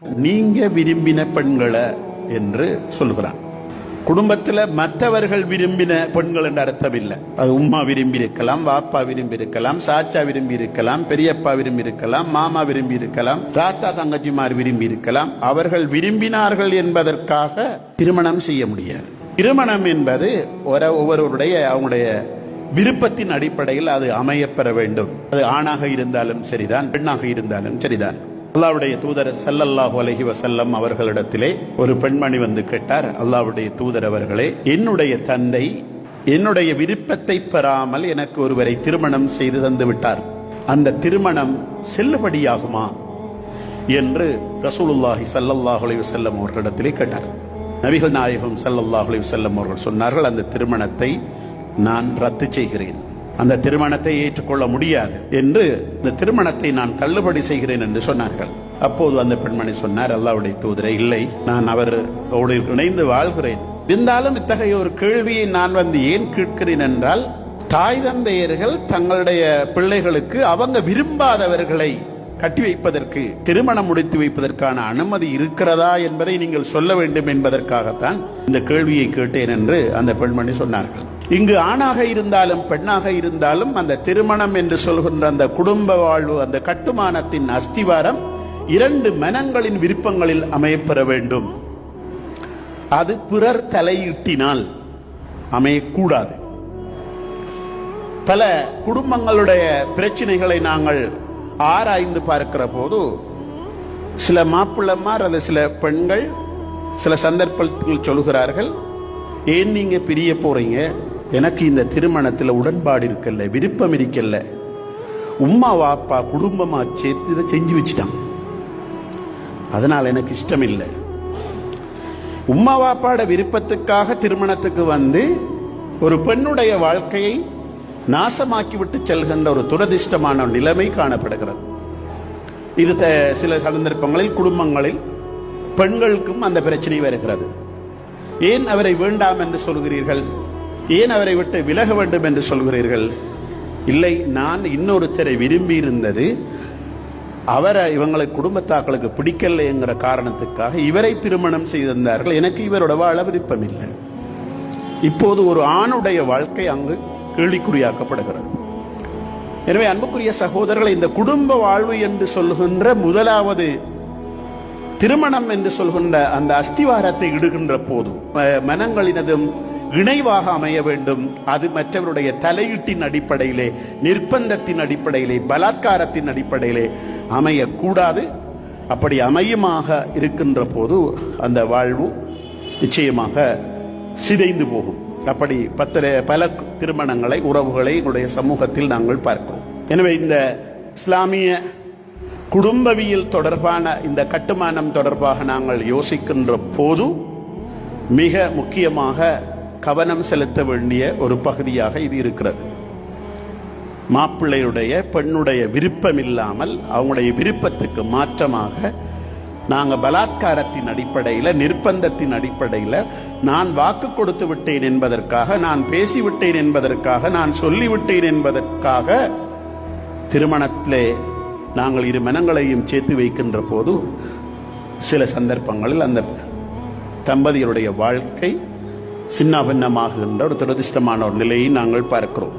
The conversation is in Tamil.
நீங்க விரும்பின பெண்களை என்று சொல்கிறான். குடும்பத்தில் மற்றவர்கள் விரும்பின பெண்கள் என்ற அர்த்தம் இல்லை. அது உம்மா விரும்பி இருக்கலாம், வாப்பா விரும்பி இருக்கலாம், சாச்சா விரும்பி இருக்கலாம், பெரியப்பா விரும்பி இருக்கலாம், மாமா விரும்பி இருக்கலாம், தாத்தா தங்கச்சிமார் விரும்பி இருக்கலாம். அவர்கள் விரும்பினார்கள் என்பதற்காக திருமணம் செய்ய முடியாது. திருமணம் என்பது ஒவ்வொருவருடைய அவங்களுடைய விருப்பத்தின் அடிப்படையில் அது அமையப்பெற வேண்டும். அது ஆணாக இருந்தாலும் சரிதான், பெண்ணாக இருந்தாலும் சரிதான். அல்லாஹ்வுடைய தூதர் ஸல்லல்லாஹு அலைஹி வஸல்லம் அவர்களிடத்திலே ஒரு பெண்மணி வந்து கேட்டார், அல்லாஹ்வுடைய தூதர் அவர்களே, என்னுடைய தந்தை என்னுடைய விருப்பத்தை பெறாமல் எனக்கு ஒருவரை திருமணம் செய்து தந்து விட்டார், அந்த திருமணம் செல்லுபடியாகுமா என்று ரசூலுல்லாஹி ஸல்லல்லாஹு அலைஹி வஸல்லம் அவர்களிடத்திலே கேட்டார். நபிகள் நாயகம் ஸல்லல்லாஹு அலைஹி வஸல்லம் அவர்கள் சொன்னார்கள், அந்த திருமணத்தை நான் ரத்து செய்கிறேன், அந்த திருமணத்தை ஏற்றுக்கொள்ள முடியாது என்று, இந்த திருமணத்தை நான் தள்ளுபடி செய்கிறேன் என்று சொன்னார்கள். அப்போது அந்த பெண்மணி சொன்னார், அல்லாஹ்வுடைய தூதரே, இல்லை, நான் அவரோடு இணைந்து வாழ்கிறேன், இருந்தாலும் இத்தகைய ஒரு கேள்வியை நான் வந்து ஏன் கேட்கிறேன் என்றால், தாய் தந்தையர்கள் தங்களுடைய பிள்ளைகளுக்கு அவங்க விரும்பாதவர்களை கட்டி வைப்பதற்கு, திருமணம் முடித்து வைப்பதற்கான அனுமதி இருக்கிறதா என்பதை நீங்கள் சொல்ல வேண்டும் என்பதற்காகத்தான் இந்த கேள்வியை கேட்டேன் என்று அந்த பெண்மணி சொன்னார்கள். இங்கு ஆணாக இருந்தாலும் பெண்ணாக இருந்தாலும் அந்த திருமணம் என்று சொல்கின்ற அந்த குடும்ப வாழ்வு, அந்த கட்டுமானத்தின் அஸ்திவாரம் இரண்டு மனங்களின் விருப்பங்களில் அமையப்பெற வேண்டும். அது பிறர் தலையீட்டினால் அமையக்கூடாது. பல குடும்பங்களுடைய பிரச்சனைகளை நாங்கள் ஆராய்ந்து பார்க்கிற போது சில மாப்பிள்ளமார், அது சில பெண்கள் சில சந்தர்ப்பத்தில் சொல்கிறார்கள், ஏன் நீங்க பிரிய போறீங்க, எனக்கு இந்த திருமணத்தில் உடன்பாடு இருக்கல, விருப்பம் இருக்கல, உம்மா வாப்பா குடும்பமா சேர்த்து இதை செஞ்சு வச்சுட்டான், அதனால் எனக்கு இஷ்டம் இல்லை. உம்மா வாப்பாட விருப்பத்துக்காக திருமணத்துக்கு வந்து ஒரு பெண்ணுடைய வாழ்க்கையை நாசமாக்கி விட்டு செல்கின்ற ஒரு துரதிர்ஷ்டமான நிலைமை காணப்படுகிறது. இது சில சந்தர்ப்பங்களில் குடும்பங்களில் பெண்களுக்கும் அந்த பிரச்சனை வருகிறது. ஏன் அவரை வேண்டாம் என்று சொல்கிறீர்கள், ஏன் அவரை விட்டு விலக வேண்டும் என்று சொல்கிறீர்கள்? இல்லை, நான் இன்னொருத்தரை விரும்பி இருந்தது, அவரை இவங்களுக்கு குடும்பத்தாக்களுக்கு பிடிக்கல என்கிற காரணத்துக்காக இவரை திருமணம் செய்திருந்தார்கள், எனக்கு இவரோட வாழ விருப்பம் இல்லை. இப்போது ஒரு ஆணுடைய வாழ்க்கை அங்கு கேள்விக்குறியாக்கப்படுகிறது. எனவே அன்புக்குரிய சகோதரர்களை, இந்த குடும்ப வாழ்வு என்று சொல்கின்ற முதலாவது திருமணம் என்று சொல்கின்ற அந்த அஸ்திவாரத்தை இடுகின்ற போது மனங்களினதும் இணைவாக அமைய வேண்டும். அது மற்றவருடைய தலையீட்டின் அடிப்படையிலே, நிர்பந்தத்தின் அடிப்படையிலே, பலாத்காரத்தின் அடிப்படையிலே அமையக்கூடாது. அப்படி அமையுமாக இருக்கின்ற போது அந்த வாழ்வு நிச்சயமாக சிதைந்து போகும். அப்படி பல திருமணங்களை, உறவுகளை எங்களுடைய சமூகத்தில் நாங்கள் பார்க்கிறோம். எனவே இந்த இஸ்லாமிய குடும்பவியல் தொடர்பான இந்த கட்டுமானம் தொடர்பாக நாங்கள் யோசிக்கின்ற போது மிக முக்கியமாக கவனம் செலுத்த வேண்டிய ஒரு பகுதியாக இது இருக்கிறது. மாப்பிள்ளையுடைய பெண்ணுடைய விருப்பம் இல்லாமல் அவங்களுடைய விருப்பத்துக்கு மாற்றமாக நாங்கள் பலாத்காரத்தின் அடிப்படையில், நிர்பந்தத்தின் அடிப்படையில், நான் வாக்கு கொடுத்து விட்டேன் என்பதற்காக, நான் பேசிவிட்டேன் என்பதற்காக, நான் சொல்லிவிட்டேன் என்பதற்காக திருமணத்திலே நாங்கள் இரு மனங்களையும் சேர்த்து வைக்கின்ற போது சில சந்தர்ப்பங்களில் அந்த தம்பதியருடைய வாழ்க்கை சின்ன பின்னமாகின்ற ஒரு துரதிர்ஷ்டமான ஒரு நிலையை நாங்கள் பார்க்கிறோம்.